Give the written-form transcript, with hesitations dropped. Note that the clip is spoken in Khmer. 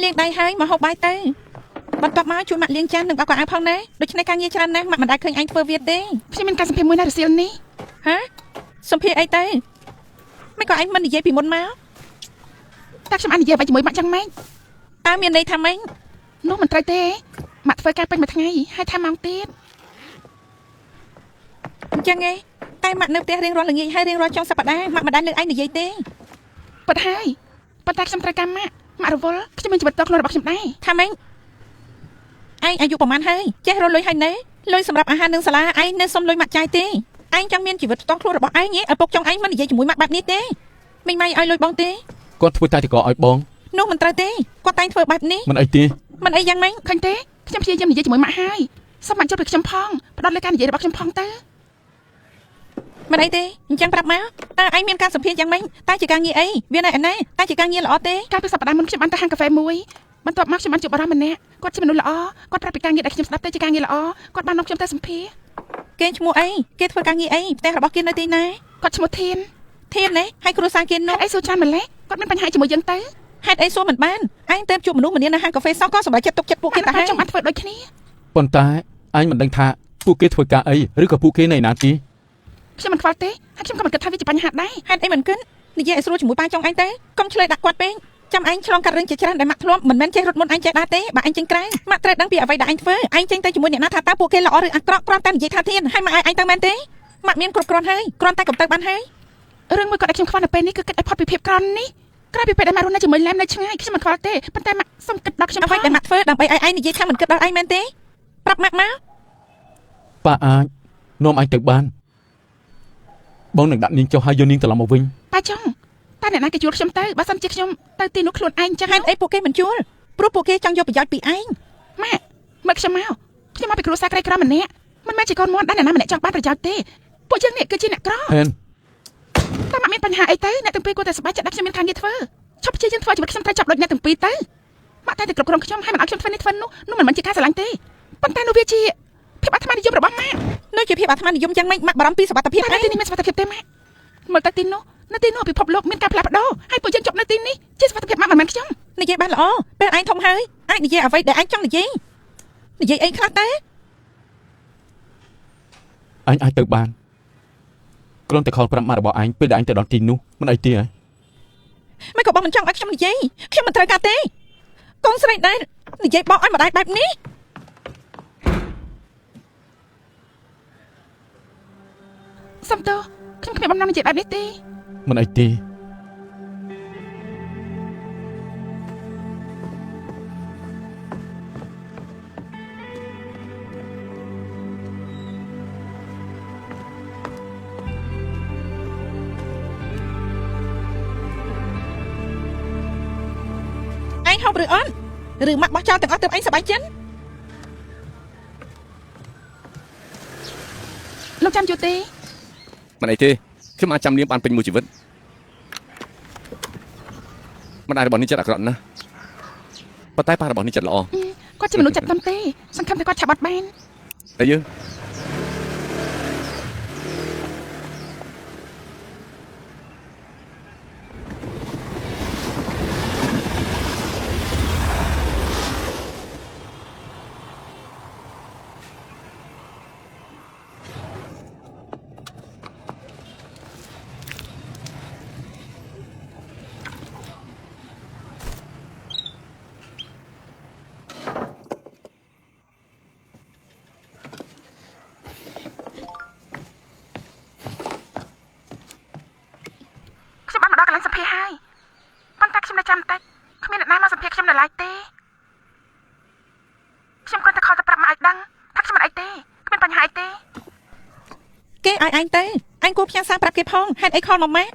លាងដៃហើយមកហូបបាយទៅបន្ទាប់មកជួយម៉ាក់លាងចាននិងបោកកៅអៅផងណាដូច្នេះការងារច្រើនណាស់ម៉ាក់មិនដែលឃើញឯងធ្វើវាទេខ្ញុំមានការសម្ភារមួយណារសៀលនេះហាសម្ភារអីទៅមិនក៏ឯងមិននិយាយពីមុនមកតែខ្ញុំអាចនិយាយបាយជាមួយម៉ាក់ចឹងម៉េចតើមានន័យថាម៉េចនោះមិនត្រូវទេម៉ាក់ធ្វើការពេញមួយថ្ងៃហើយថាម៉ោងទៀតអញ្ចឹងឯងតែម៉ាក់នៅផ្ទះរៀងរាល់ល្ងាចហើយរៀងរាល់ចុងសប្តាហ៍ម៉ាក់មិនដែលលើកឯងនិយាយទេប៉ុន្តែខ្ញុំត្រូវការម៉ាក់រវល់ខ្ញុំមានជីវិតតខ្លួនរបស់ខ្ញុំដែរថាម៉េចឯងអាយុប្រហែលហើយចេះរលុយហើយណែលុយសម្រាប់អាហារនិងសាលាឯងនៅសុំលុយម៉ាក់ចាយទេឯងចង់មានជីវិតផ្ទាល់ខ្លួនរបស់ឯងឪពុកចង់ឯងមិននិយាយជាមួយម៉ាក់បែបនេះទេមិញម៉ៃឲ្យលុយបងទេគាត់ធ្វើតែតកឲ្យបងនោះមិនត្រូវទេគាត់តែងធ្វើបែបនេះមិនអីទេមិនអីយ៉ាងម៉េចឃើញទេខ្ញុំព្យាយាមនិយាយជាមួយម៉ាក់ហើយសូមម៉ាក់ជួយពីខ្ញុំផងផ្ដោតលើការនិយាយរបស់ខ្ញុំផងទៅមិនអីទេអញ្ចឹងប្រាប់មកតើឯងមានការសម្ភារយ៉ាងម៉េចតែជាការងារអីវានៅឯណាតែជាការងារល្អទេកាលពីសប្តាហ៍មុនខ្ញុំបានទៅហាងកាហ្វេមួយបន្ទាប់មកខ្ញុំបានជួបបារម្ភម្នាក់គាត់ជាមនុស្សល្អគាត់ប្រាប់ពីការងារដែលខ្ញុំស្ដាប់ទៅជាការងារល្អគាត់បាននាំខ្ញុំទៅសម្ភារគេឈ្មោះអីគេធ្វើការងារអីផ្ទះរបស់គេនៅទីណាគាត់ឈ្មោះធានណាហើយគ្រួសារគេនោះអីសួរច្រើនម្លេះគាត់មានបញ្ហាជាមួយយើងទៅហេតុអីសួរមិនបានឯងទៅជួបមនុស្សម្នានៅហាងកាហ្វេសោះក៏សម្រាប់ចិត្តទុកចិត្តពួកគេទៅហើយខ្ញុំបានធ្វើដូចគ្នាប៉ុន្តែអញមិនដឹងថាពួកគេធ្វើការអីឬក៏ពួកគេនៅណាទីខ្ញុំមិនខ្វល់ទេហើយខ្ញុំក៏មិនគិតថាវាជាបញ្ហាដែរហេតុអីមិនគិតនិយាយឲ្យស្រួលជាមួយប៉ាចុងឯងទៅកុំឆ្លើយដាក់គាត់ពេកចាំឯងឆ្លងកាត់រឿងជាច្រើនដែលម៉ាក់ធ្លាប់មិនមែនចេះរត់មុនឯងចេះដែរទេបើឯងចេញក្រៅម៉ាក់ត្រូវដឹងពីអ្វីដែលឯងធ្វើឯងចេញទៅជាមួយអ្នកណាថាតើពួកគេល្អឬអាក្រក់គ្រាន់តែនិយាយថាធានហើយម៉ាក់ឲ្យឯងទៅមែនទេម៉ាក់មានគ្រប់គ្រាន់ហើយគ្រាន់តែកុំទៅបានហើយរឿងមួយគាត់ដែលខ្ញុំខ្វល់នៅពេលនេះគឺគិតឲ្យផុតពីភាពក្រន់នេះក្រៅពីពេលដែលម៉ាក់រស់នៅជាមួយឡែមនៅឆ្ងាយខ្ញុំមិនខ្វល់ទេប៉ុន្តែម៉ាក់សុំគិតដល់ខ្ញុំអ្វីដែលម៉ាក់ធ្វើដើម្បីឲ្យឯងនិយាយថាមិនគិតដល់ឯងមែនទេប្រាប់ម៉ាក់មកប៉ាអាចនាំឯងទៅបានបងនឹងដាក់នាងចុះហើយយកនាងត្រឡប់មកវិញប៉ាចុងតែអ្នកណាគេជួលខ្ញុំទៅបើសិនជាខ្ញុំទៅទីនោះខ្លួនឯងចឹងហេតុអីពួកគេមិនជួលព្រោះពួកគេចង់យកប្រយោជន៍ពីឯងម៉ាក់មើលខ្ញុំមកពីគ្រួសារក្រីក្រម្នាក់មិនមែនជាកូនមាន់ដែលអ្នកណាម្នាក់ចង់បានប្រយោជន៍ទេពួកយើងនេះគឺជាអ្នកក្រហេនតែម៉ាក់មានបញ្ហាអីទៅអ្នកទាំងពីរគួរតែសប្បាយចិត្តដែលខ្ញុំមានការងារធ្វើឈប់ព្យាយាមធ្វើជីវិតខ្ញុំត្រូវចាប់ដូចអ្នកទាំងពីរទៅម៉ាក់តែគ្រប់គ្រងខ្ញុំហើយមិនឲ្យខ្ញុំធ្វើនេះធ្វើនោះមិនមែនជាការស្រឡាញ់ទេប៉ុន្តែនោះវាជាភាពអាត្មានិយមរបស់ម៉ាក់នោះជាភាពអាត្មានិយមយ៉ាងម៉េចម៉ាក់បារម្ភពីសុខភាពឯងទីនេះមានសុខភាពទេម៉ាក់មើលទៅទីនោះនៅទីនោះពិភពលោកមានការផ្លាស់ប្ដូរហើយពួកយើងជប់នៅទីនេះជាសុខភាពម៉ាក់មិនមែនខ្ញុំនិយាយបានល្អពេលឯងធំហើយអាចនិយាយអ្វីដែលឯងចង់និយាយអីខ្លះទេអញអាចទៅបានគ្រាន់តែខលប្រាប់ម៉ាក់របស់អញពេលដែលអញទៅដល់ទីនោះមិនអីទេហ៎មិនក៏បងមិនចង់ឲ្យខ្ញុំនិយាយខ្ញុំមិនត្រូវការទេកូនស្រីដែរនិយាយបងឲ្យម្ដាយបែបនេះសំទោខ្ញុំគ្មានបំណងនិយាយបែបនេះទេមិនអីទេឯងហូបឬអត់ឬម៉ាក់បោះចោលទាំងអស់ទើបឯងសប្បាយចិត្តលោកចាំយូរទេមិនអីទេខ្ញុំអាចចាំនាងបានពេញមួយជីវិតម្ដាយរបស់នេះចិត្តអាក្រក់ណាស់ប៉ុន្តែប៉ារបស់នេះចិត្តល្អគាត់ជាមនុស្សចិត្តត្រឹមទេសង្ឃឹមថាគាត់ឆាប់បាត់បានតែយើងឯងទៅឯងគួរផ្ញើសារប្រាប់គេផងហេតុអីខលមកម៉ាក់